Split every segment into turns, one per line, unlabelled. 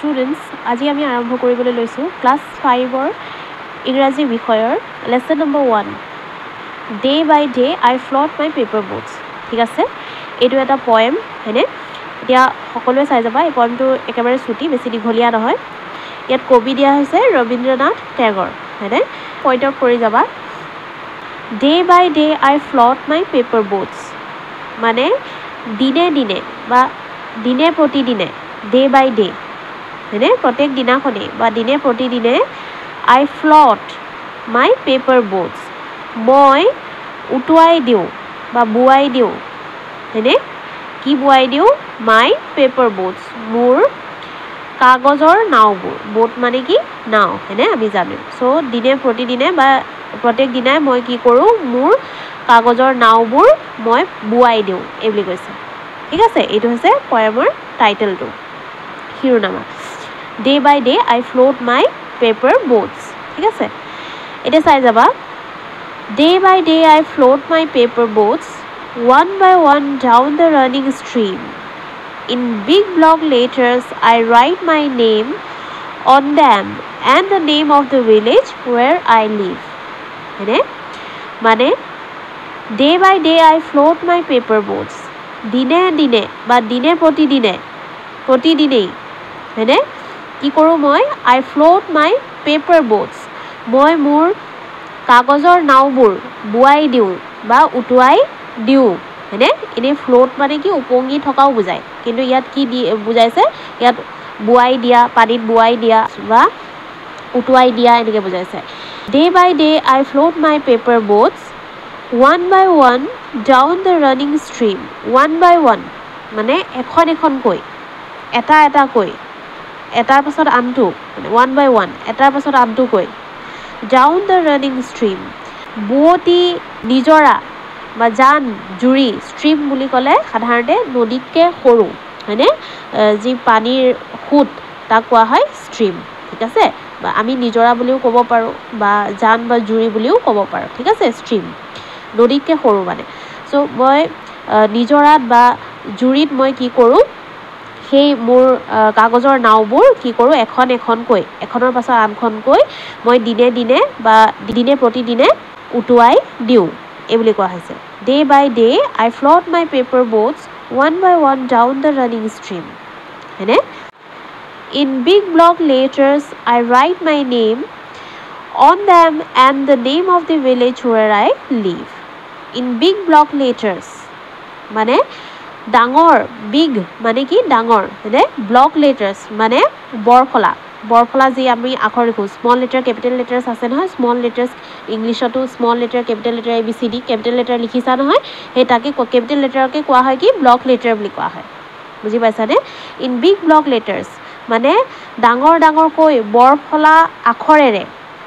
students, আজি আমি আৰম্ভ কৰিবলৈ লৈছো ক্লাছ 5 ৰ ইংৰাজী বিষয়ৰ lesson number 1 day by day I float my paper boats ঠিক আছে এইটো এটা পয়েম হয়নে এতিয়া সকলোৱে চাই যাবা এই পয়েমটো একেবাৰে ছুটি বেছি দীঘলীয়া নহয় ইয়াত কবি দিয়া হৈছে ৰবীন্দ্ৰনাথ টেগৰ হয়নে পইণ্ট আউট কৰি যাবা day by day I float my paper boats মানে দিনে দিনে বা দিনে প্ৰতিদিনে ডে বাই ডে হয়নে প্ৰত্যেক দিনাখনে বা দিনে প্ৰতিদিনে আই ফ্লট মাই পেপাৰ বোটস মই উটুৱাই দিওঁ বা বুৱাই দিওঁ হয়নে কি বুৱাই দিওঁ মাই পেপাৰ বোটস মোৰ কাগজৰ নাওবোৰ বোট মানে কি নাও হয়নে আমি জানো সো দিনে প্ৰতিদিনে বা প্ৰত্যেক দিনাই মই কি কৰোঁ মোৰ কাগজৰ নাওবোৰ মই বুৱাই দিওঁ এই বুলি কৈছে ঠিক আছে এইটো হৈছে পয়েমৰ টাইটেলটো শিৰোনামা day by day I float my paper boats ঠিক আছে এতিয়া চাই যাবা day by day I float my paper boats one by one down the running stream in big block letters I write my name on them and the name of the village where I live মানে day by day I float my paper boats দিনে দিনে বা দিনে প্ৰতিদিনেই হয়নে কি কৰোঁ মই I float my paper boats মই মোৰ কাগজৰ নাওবোৰ বুৱাই দিওঁ বা উটুৱাই দিওঁ হয়নে এনেই ফ্লোট মানে কি উপঙি থকাও বুজায় কিন্তু ইয়াত কি বুজাইছে ইয়াত বুৱাই দিয়া পানীত বুৱাই দিয়া বা উটুৱাই দিয়া এনেকৈ বুজাইছে day by day I float my paper boats one by one down the running stream one by one মানে এখন এখনকৈ এটাকৈ এটাৰ পাছত আনটো মানে one by one এটাৰ পাছত আনটোকৈ down the running stream বুৱতী নিজৰা বা জান জুৰি ষ্ট্ৰীম বুলি ক'লে সাধাৰণতে নদীতকৈ সৰু হয়নে যি পানীৰ সোঁত তাক কোৱা হয় ষ্ট্ৰীম ঠিক আছে বা আমি নিজৰা বুলিও ক'ব পাৰোঁ বা জান বা জুৰি বুলিও ক'ব পাৰোঁ ঠিক আছে ষ্ট্ৰীম নদীতকৈ সৰু মানে চ' মই নিজৰাত বা জুৰিত মই কি কৰোঁ সেই মোৰ কাগজৰ নাওবোৰ কি কৰোঁ এখনকৈ এখনৰ পাছত আনখনকৈ মই দিনে দিনে বা দিনে প্ৰতিদিনে উটুৱাই দিওঁ এই বুলি কোৱা হৈছে day by day I float my paper boats one by one down the running stream হয়নে in big block letters I write my name on them and the name of the village where I live in big block letters মানে ডাঙৰ big মানে কি ডাঙৰ হয়নে block letters মানে বৰফলা যি আমি আখৰ লিখোঁ স্মল লেটাৰ কেপিটেল লেটাৰ্ছ আছে নহয় স্মল লেটাৰ্ছ ইংলিছতো small letter capital letter ABCD capital letter লিখিছা নহয় সেই তাকে কেপিটেল লেটাৰকে কোৱা হয় কি ব্লক লেটাৰ বুলি কোৱা হয় বুজি পাইছানে ইন বিগ ব্লক লেটাৰ্ছ মানে ডাঙৰকৈ বৰফলা আখৰেৰে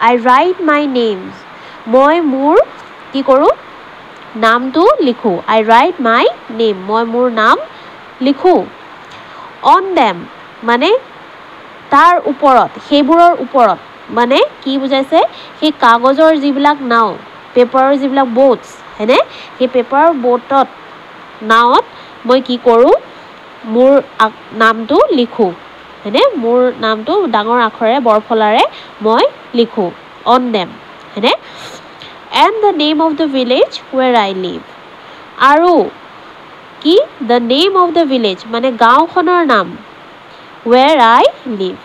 আই ৰাইট মাই নেমছ মই মোৰ কি কৰোঁ নামটো লিখোঁ আই ৰাইট মাই নেম মই মোৰ নাম লিখোঁ অন দেম মানে তাৰ ওপৰত সেইবোৰৰ ওপৰত মানে কি বুজাইছে সেই কাগজৰ যিবিলাক নাও পেপাৰৰ যিবিলাক বোটছ হয়নে সেই পেপাৰৰ বোটত নাৱত মই কি কৰোঁ মোৰ নামটো লিখোঁ হয়নে মোৰ নামটো ডাঙৰ আখৰেৰে বৰফলাৰে মই লিখোঁ অন দেম হয়নে and the name of the village where I live আৰু কি the name of the village মানে গাঁওখনৰ নাম where I live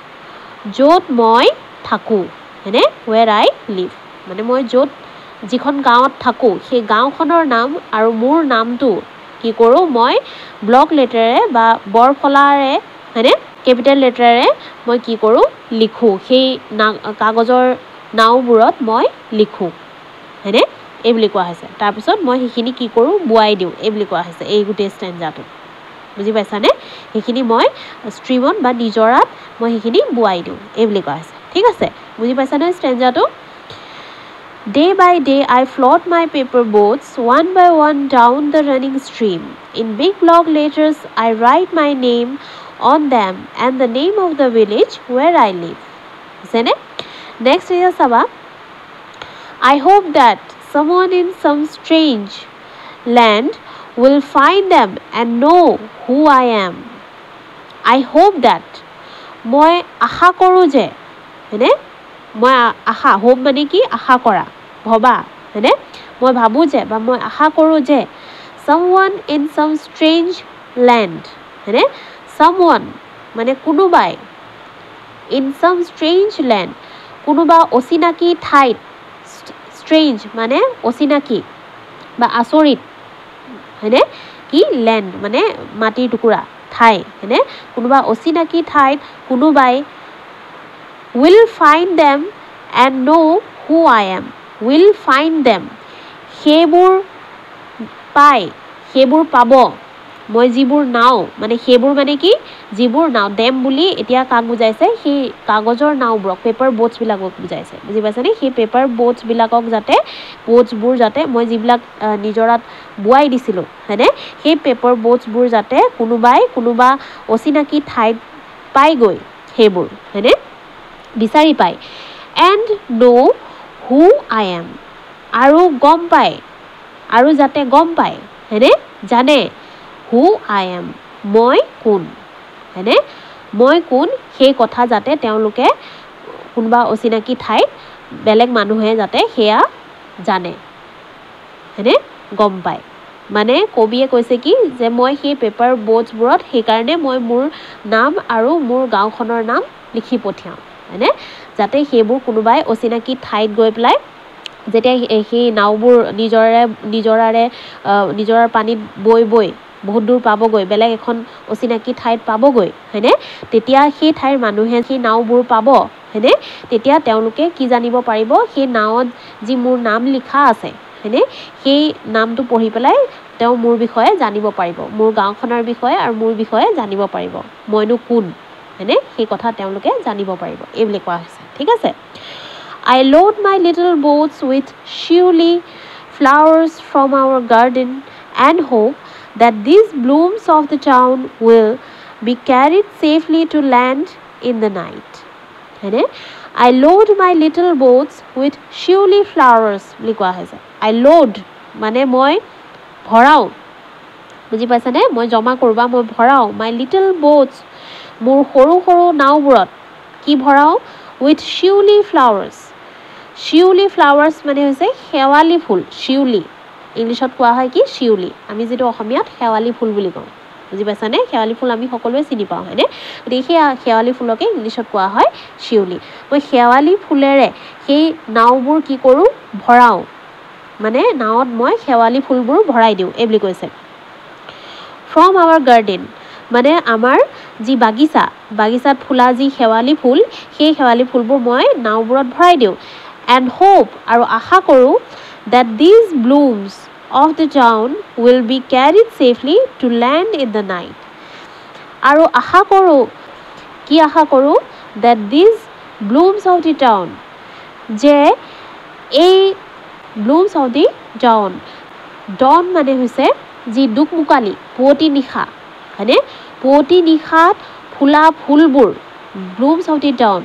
য'ত মই থাকোঁ হয়নে where I live মানে মই য'ত যিখন গাঁৱত থাকোঁ সেই গাঁওখনৰ নাম আৰু মোৰ নামটো কি কৰোঁ মই ব্লক লেটাৰেৰে বা বৰফলাৰে হয়নে কেপিটেল লেটাৰেৰে মই কি কৰোঁ লিখোঁ সেই কাগজৰ নাওবোৰত মই লিখোঁ হয়নে এই বুলি কোৱা হৈছে তাৰপিছত মই সেইখিনি কি কৰোঁ বুৱাই দিওঁ এই বুলি কোৱা হৈছে এই গোটেই ষ্টেঞ্জাটো বুজি পাইছানে সেইখিনি মই ষ্ট্ৰীমত বা নিজৰাত মই সেইখিনি বুৱাই দিওঁ এই বুলি কোৱা হৈছে ঠিক আছে বুজি পাইছানে ষ্টেঞ্জাটো day by day I float my paper boats one by one down the running stream in big block letters I write my name on them and the name of the village where I live বুজিছেনে next এতিয়া চাবা I hope that someone in some strange land will find them and know who I am. I hope that মই আশা কৰোঁ যে হয়নে মই আশা hope মানে কি আশা কৰা ভবা হয়নে মই ভাবোঁ যে বা মই আশা কৰোঁ যে someone in some strange land হয়নে someone মানে কোনোবাই in some strange land কোনোবা অচিনাকি ঠাইত strange মানে অচিনাকি বা আচৰিত হয়নে কি ল্যান্ড মানে মাটিৰ টুকুৰা ঠাই হয়নে কোনোবা অচিনাকি ঠাইত কোনোবাই will find them and know who I am will find them সেইবোৰ পাই সেইবোৰ পাব মই যিবোৰ নাও মানে সেইবোৰ মানে কি যিবোৰ নাও ডেম বুলি এতিয়া কাক বুজাইছে সেই কাগজৰ নাওবোৰক পেপাৰ বোটছ বিলাকক বুজাইছে বুজি পাইছেনে সেই পেপাৰ বোটছ বিলাকক যাতে বোটছবোৰ যাতে মই যিবিলাক নিজৰাত বুৱাই দিছিলোঁ হয়নে সেই পেপাৰ বোটছবোৰ যাতে কোনোবা অচিনাকি ঠাইত পাইগৈ সেইবোৰ হয়নে বিচাৰি পায় and know who I am আৰু গম পায় আৰু যাতে গম পায় হয়নে জানে who I am মই কোন হয়নে মই কোন সেই কথা যাতে তেওঁলোকে কোনোবা অচিনাকি ঠাইত বেলেগ মানুহে যাতে সেয়া জানে হয়নে গম পায় মানে কবিয়ে কৈছে কি যে মই সেই পেপাৰ বোটছবোৰত সেইকাৰণে মই মোৰ নাম আৰু মোৰ গাঁওখনৰ নাম লিখি পঠিয়াওঁ হয়নে যাতে সেইবোৰ কোনোবাই অচিনাকি ঠাইত গৈ পেলাই যেতিয়া সেই নাওবোৰ নিজৰাৰ পানীত বৈ বহুত দূৰ পাবগৈ বেলেগ এখন অচিনাকি ঠাইত পাবগৈ হয়নে তেতিয়া সেই ঠাইৰ মানুহে সেই নাওবোৰ পাব হয়নে তেতিয়া তেওঁলোকে কি জানিব পাৰিব সেই নাওত যি মোৰ নাম লিখা আছে হয়নে সেই নামটো পঢ়ি পেলাই তেওঁ মোৰ বিষয়ে জানিব পাৰিব মোৰ গাঁওখনৰ বিষয়ে আৰু মোৰ বিষয়ে জানিব পাৰিব মইনো কোন হয়নে সেই কথা তেওঁলোকে জানিব পাৰিব এই বুলি কোৱা হৈছে ঠিক আছে I load my little boats with surely flowers from our garden and hope that these blooms of the town will be carried safely to land in the night. I load my little boats with surely flowers. I load মানে মই ভৰাও বুজি পাইছানে মই জমা কৰবা মই ভৰাও my little boats মোৰ সৰু সৰু নাওবোৰত কি ভৰাও with surely flowers. Shiuli flowers মানে হৈছে শেৱালি ফুল শিউলি ইংলিছত কোৱা হয় কি শিউলি আমি যেটো অসমীয়াত শেৱালি ফুল বুলি কওঁ বুজি পাইছানে শেৱালি ফুল আমি সকলোৱে চিনি পাওঁ হয়নে গতিকে সেই শেৱালি ফুলকে ইংলিছত কোৱা হয় শিউলি মই শেৱালি ফুলেৰে সেই নাওবোৰ কি কৰোঁ ভৰাও মানে নাওত মই শেৱালি ফুলবোৰ ভৰাই দিওঁ এই বুলি কৈছে from our garden মানে আমাৰ যি বাগিচাত ফুলা যি শেৱালি ফুল সেই শেৱালি ফুলবোৰ মই নাওবোৰত ভৰাই দিওঁ and hope আৰু আশা কৰোঁ that these blooms of the town will be carried safely to land in the night আৰু আশা কৰোঁ that these blooms of the town যে এই blooms of the dawn মানে হৈছে যি দুকমুকালি পুৱতি নিশা হয়নে পুৱতি নিশাত ফুলা ফুলবোৰ blooms of the dawn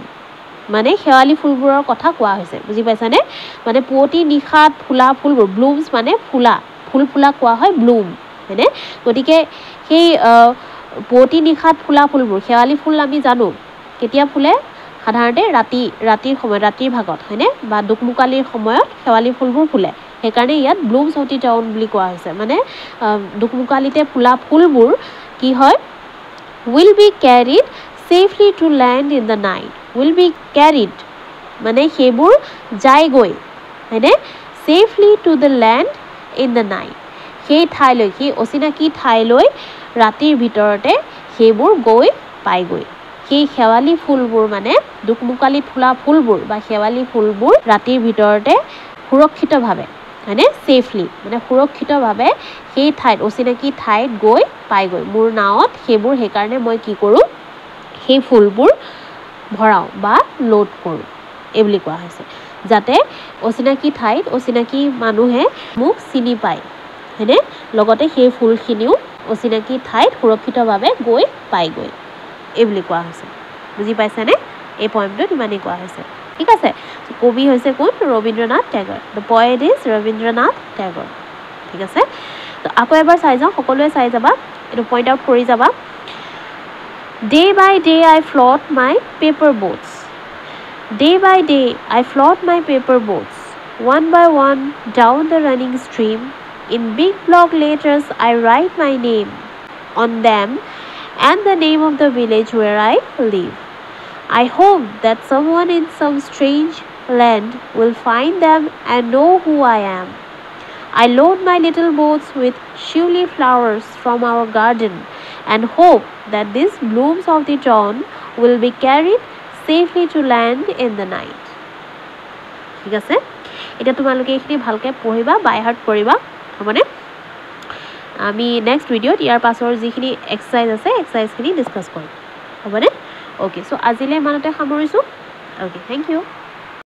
মানে শেৱালি ফুলবোৰৰ কথা কোৱা হৈছে বুজি পাইছানে মানে পুৱতি নিশাত ফুলা ফুলবোৰ ব্লুমছ মানে ফুলা কোৱা হয় ব্লুম হয়নে গতিকে সেই পুৱতি নিশাত ফুলা ফুলবোৰ শেৱালি ফুল আমি জানো কেতিয়া ফুলে সাধাৰণতে ৰাতিৰ সময়ত ৰাতিৰ ভাগত হয়নে বা দুকমুকালিৰ সময়ত শেৱালি ফুলবোৰ ফুলে সেইকাৰণে ইয়াত ব্লুমছ অফ দি টাউন বুলি কোৱা হৈছে মানে দুকমুকালিতে ফুলা ফুলবোৰ কি হয় will be carried safely to land in the night will be carried মানে সেইবোৰ যায়গৈ হয়নে safely to the land in the night সেই ঠাইলৈ সেই অচিনাকি ঠাইলৈ ৰাতিৰ ভিতৰতে সেইবোৰ গৈ পাইগৈ সেই শেৱালি ফুলবোৰ মানে দুকমুকালিত ফুলা ফুলবোৰ বা শেৱালি ফুলবোৰ ৰাতিৰ ভিতৰতে সুৰক্ষিতভাৱে হয়নে safely মানে সুৰক্ষিতভাৱে সেই ঠাইত অচিনাকি ঠাইত গৈ পাইগৈ মোৰ নাৱত সেইবোৰ সেইকাৰণে মই কি কৰোঁ সেই ফুলবোৰ ভৰাও বা লোড কৰোঁ এই বুলি কোৱা হৈছে যাতে অচিনাকি ঠাইত অচিনাকি মানুহে মোক চিনি পায় হয়নে লগতে সেই ফুলখিনিও অচিনাকি ঠাইত সুৰক্ষিতভাৱে গৈ পাইগৈ এই বুলি কোৱা হৈছে বুজি পাইছানে এই পয়েমটোত ইমানেই কোৱা হৈছে ঠিক আছে কবি হৈছে কোন ৰবীন্দ্ৰনাথ টেগৰ দ্য পয়েট ইজ ৰবীন্দ্ৰনাথ টেগৰ ঠিক আছে তো আকৌ এবাৰ চাই যাওঁ সকলোৱে চাই যাবা এইটো পইণ্ট আউট কৰি যাবা Day by day I float my paper boats. Day by day I float my paper boats. One by one down the running stream. In big block letters I write my name on them and the name of the village where I live. I hope that someone in some strange land will find them and know who I am. I load my little boats with shively flowers from our garden and hope that these blooms of the dawn will be carried safely to land in the night. ঠিক আছে এটা তোমালোকে এখিনি ভালকে পঢ়িবা বাই heart কৰিবা মানে আমি নেক্সট ভিডিওত ইয়াৰ পাছৰ যিখিনি এক্সাৰসাইজ আছে এক্সাৰসাইজখিনি ডিসকাস কৰিম হ'বনে ওকে সো আজিলৈ মানতে সামৰিছো ওকে থ্যাংক ইউ